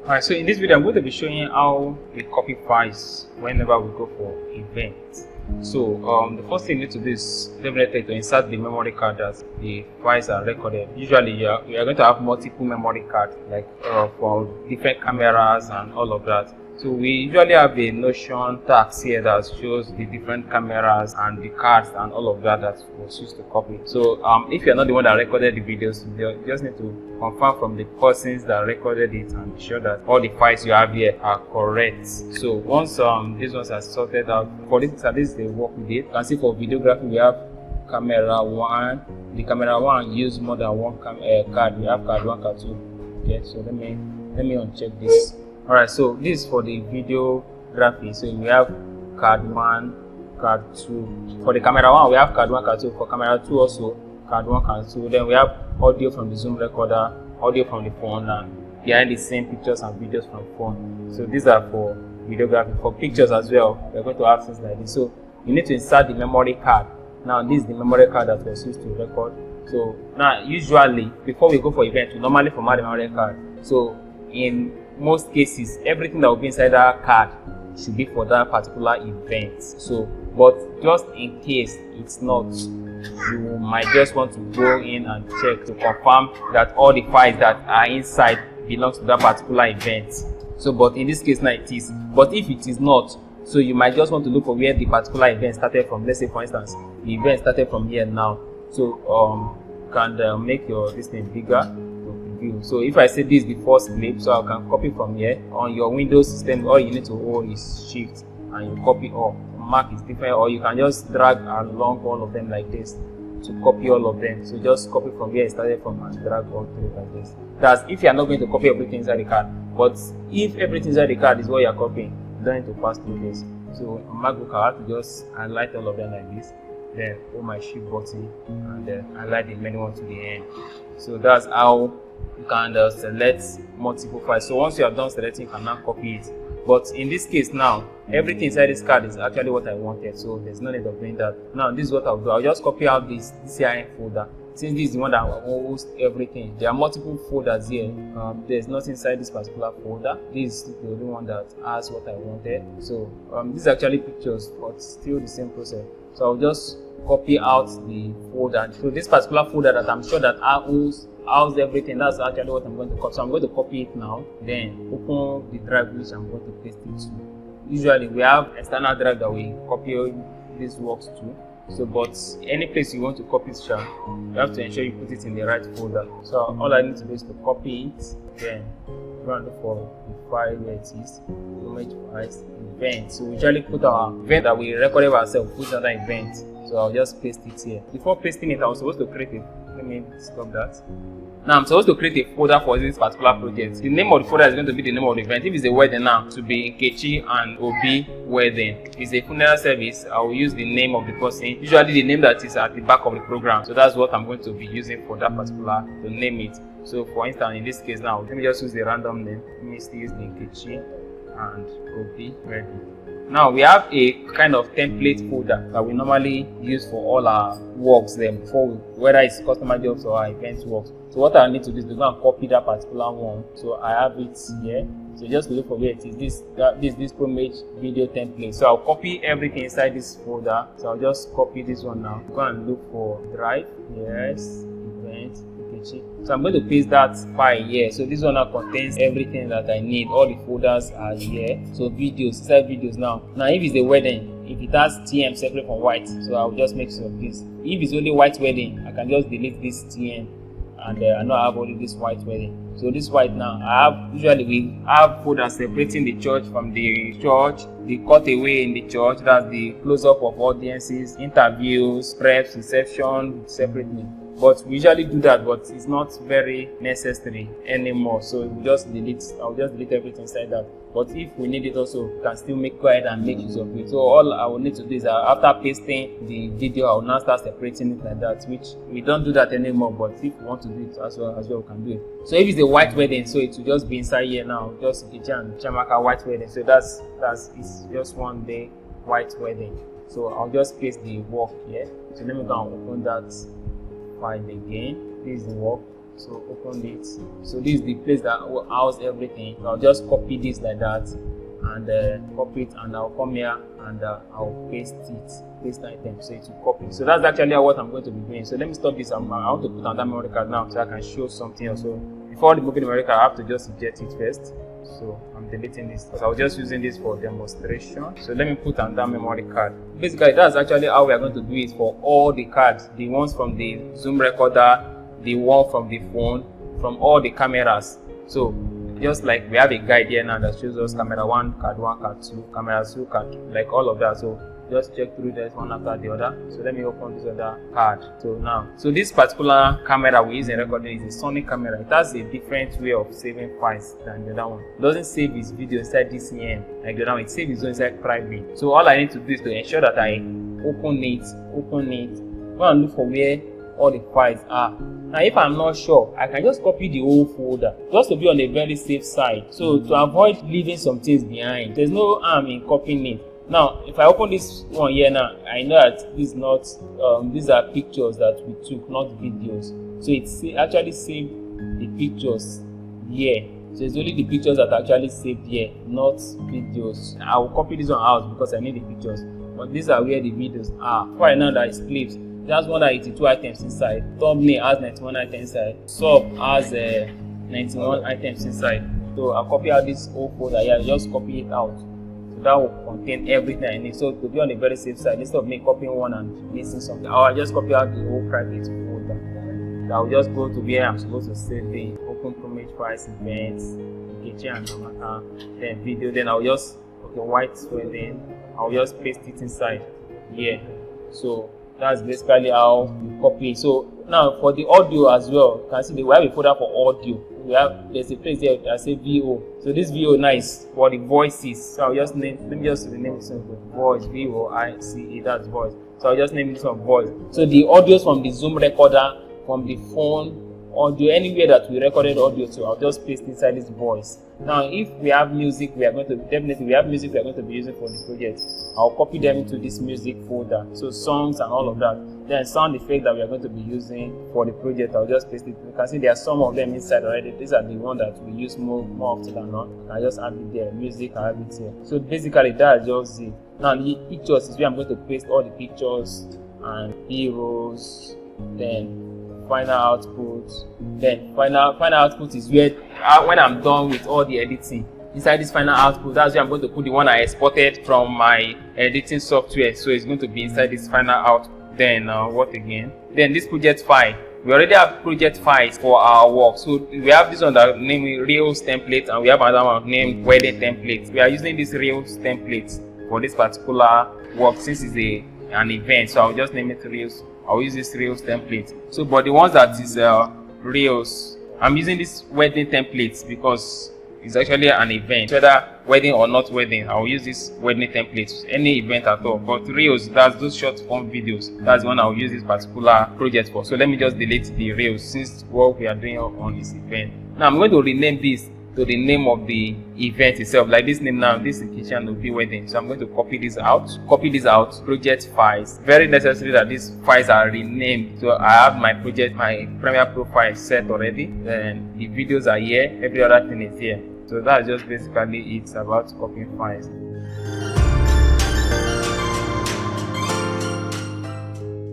Alright, so in this video I'm going to be showing you how we copy files whenever we go for events. So the first thing you need to do is definitely to insert the memory card that the files are recorded. Usually we are going to have multiple memory cards, like for different cameras and all of that. So we usually have a Notion tags here that shows the different cameras and the cards and all of that that was used to copy. So if you're not the one that recorded the videos, you just need to confirm from the persons that recorded it and be sure that all the files you have here are correct. So once these ones are sorted out, for this is the work we did. You can see for videography we have camera 1. The camera 1 use more than one card. We have card 1, card 2. Okay, so let me uncheck this. Alright, so this is for the videography. So we have card 1, card 2. For the camera 1 we have card 1, card 2. For camera 2 also card 1, card 2. Then we have audio from the Zoom recorder, audio from the phone, and behind the same pictures and videos from phone. So these are for videography. For pictures as well, we're going to have things like this. So you need to insert the memory card. Now this is the memory card that was used to record. So now usually before we go for event, we normally format the memory card. So in most cases, everything that will be inside that card should be for that particular event. So but just in case it's not, you might just want to go in and check to confirm that all the files that are inside belongs to that particular event. So but in this case now it is. But if it is not, so you might just want to look for where the particular event started from. Let's say for instance the event started from here now. So you can make your this thing bigger. So if I say this is the first clip, so I can copy from here. On your Windows system, all you need to hold is Shift and you copy all. Mark is different, or you can just drag along all of them like this to copy all of them. So just copy from where it started from and drag all through like this. That's if you are not going to copy everything inside the card. But if everything inside the card is what you are copying, you don't need to pass through this. So on MacBook I have to just highlight all of them like this. Then hold my Shift button and then highlight the main one to the end. So that's how you can select multiple files. So once you are done selecting, you can now copy it. But in this case now, everything inside this card is actually what I wanted, so there's no need of doing that. Now this is what I'll do. I'll just copy out this CIN folder. Since this is the one that will host everything, there are multiple folders here. There's nothing inside this particular folder. This is the only one that has what I wanted. So this is actually pictures, but still the same process. So I'll just copy out the folder. So this particular folder that I'm sure that house everything, that's actually what I'm going to copy. So I'm going to copy it now, then open the drive which I'm going to paste it to. Usually we have external drive that we copy these works to. So but any place you want to copy it, you have to ensure you put it in the right folder. So all I need to do is to copy it, then go and look for the file where it is, Promage files, event. So we usually put our event that we recorded ourselves, put another event. So I'll just paste it here. Before pasting it, I was supposed to create it. Let me stop that. Now I'm supposed to create a folder for this particular project. The name of the folder is going to be the name of the event. If it's a wedding now, to be Nkechi and Obi wedding. If it's a funeral service, I will use the name of the person. Usually the name that is at the back of the program. So that's what I'm going to be using for that particular to name it. So for instance, in this case now, let me just use the random name. Let me still use the Nkechi and Obi wedding. Now we have a kind of template folder that we normally use for all our works then before whether it's customer jobs or our event works. So what I need to do is to go and copy that particular one. So I have it here. So just look for where it is. This Promage video template. So I'll copy everything inside this folder. So I'll just copy this one now. Go and look for drive. Yes, event. So I'm going to paste that file here. So this one now contains everything that I need. All the folders are here. So videos, inside videos now. Now if it's a wedding, if it has TM separate from white, so I'll just make sure of this. If it's only white wedding, I can just delete this TM and I know I have only this white wedding. So this white now, usually we have folders separating the church from the church, the cutaway in the church, that's the close-up of audiences, interviews, preps, reception separately. But we usually do that, but it's not very necessary anymore. So we just delete. I'll just delete everything inside that. But if we need it also, we can still go ahead and make use of it. So all I will need to do is after pasting the video, I will now start separating it like that. Which we don't do that anymore. But if we want to do it as well, we can do it. So if it's a white wedding, so it will just be inside here now. Just Chamaka white wedding. So it's just one day white wedding. So I'll just paste the work here. So let me go and open that file again. This is the work. So open it. So this is the place that will house everything. So I'll just copy this like that and copy it, and I'll come here and I'll paste item, so it will copy. So that's actually what I'm going to be doing. So let me stop this. I want to put another memory card now so I can show something else. So before removing the memory card, I have to just eject it first. So I'm deleting this because I was just using this for demonstration. So let me put another memory card. Basically, that's actually how we are going to do it for all the cards, the ones from the Zoom recorder, the one from the phone, from all the cameras. So just like we have a guide here now that shows us camera 1, card 1, card 2, camera 2, card, like all of that. So just check through that one after the other. So let me open this other card. So this particular camera we use in recording is a Sony camera. It has a different way of saving files than the other one. It doesn't save its video inside DCM like the other one. It saves its own inside private. So all I need to do is to ensure that I open it, go and look for where all the files are. Now if I'm not sure, I can just copy the whole folder just to be on a very safe side. So to avoid leaving some things behind, there's no harm in copying it. Now if I open this one here now, I know that this is not these are pictures that we took, not videos. So it's actually saved the pictures here. So it's only the pictures that are actually saved here, not videos. I will copy this one out because I need the pictures, but these are where the videos are. Right now that is clips. That's 182 items inside. Thumbnail has 91 items inside. Sub has 91 items inside. So I'll copy out this whole folder here. Just copy it out. So that will contain everything I need. So to be on the very safe side, instead of me copying one and missing something, I'll just copy out the whole private folder. I'll just go to where I'm supposed to save the open Promage files, events, kitchen and matter, then video. Then I'll just white wedding. I'll just paste it inside here. So that's basically how you copy. So now for the audio as well, you can see we have a folder for audio. There's a place here that says VO. So this VO now is for the voices. So I'll just let me just rename this one voice, VOICE, that's voice. So I'll just name this one voice. So the audios from the Zoom recorder, from the phone, audio, anywhere that we recorded audio to, I'll just paste inside this voice. Now if we have music, we are going to be using for the project. I'll copy them into this music folder. So songs and all of that. Then sound effects that we are going to be using for the project, I'll just paste it. You can see there are some of them inside already. These are the ones that we use more often than not. I just add it there. Music, I have it here. So basically that's just it. Now the pictures is where I'm going to paste all the pictures and heroes. Then final output. Then final output is where when I'm done with all the editing. Inside this final output, that's where I'm going to put the one I exported from my editing software. So it's going to be inside this final output. Then what again? Then this project file. We already have project files for our work. So we have this one that named Reels template, and we have another one named wedding template. We are using this Reels template for this particular work since it's an event. So I'll just name it Reels. I'll use this Reels template. So but the ones that is Reels, I'm using this wedding template because it's actually an event, whether wedding or not wedding. I'll use this wedding template, any event at all. But Reels, that's those short form videos. That's one I'll use this particular project for. So let me just delete the Reels since what we are doing on this event. Now I'm going to rename this to the name of the event itself. Like this name now, this kitchen will be wedding. So I'm going to copy this out, project files. Very necessary that these files are renamed. So I have my project, my Premiere profile set already. Then the videos are here, every other thing is here. So that's just basically it about copying files.